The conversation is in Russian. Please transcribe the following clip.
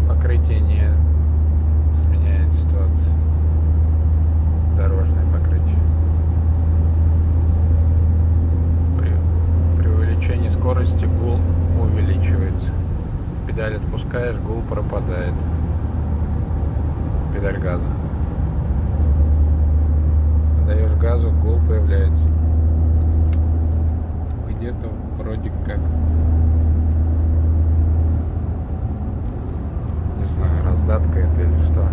покрытие не изменяет ситуацию. Дорожное покрытие. При увеличении скорости гул увеличивается. Педаль отпускаешь, гул пропадает. Педаль газа. Даешь газу, гул появляется. Где-то вроде как, не знаю, раздатка это или что.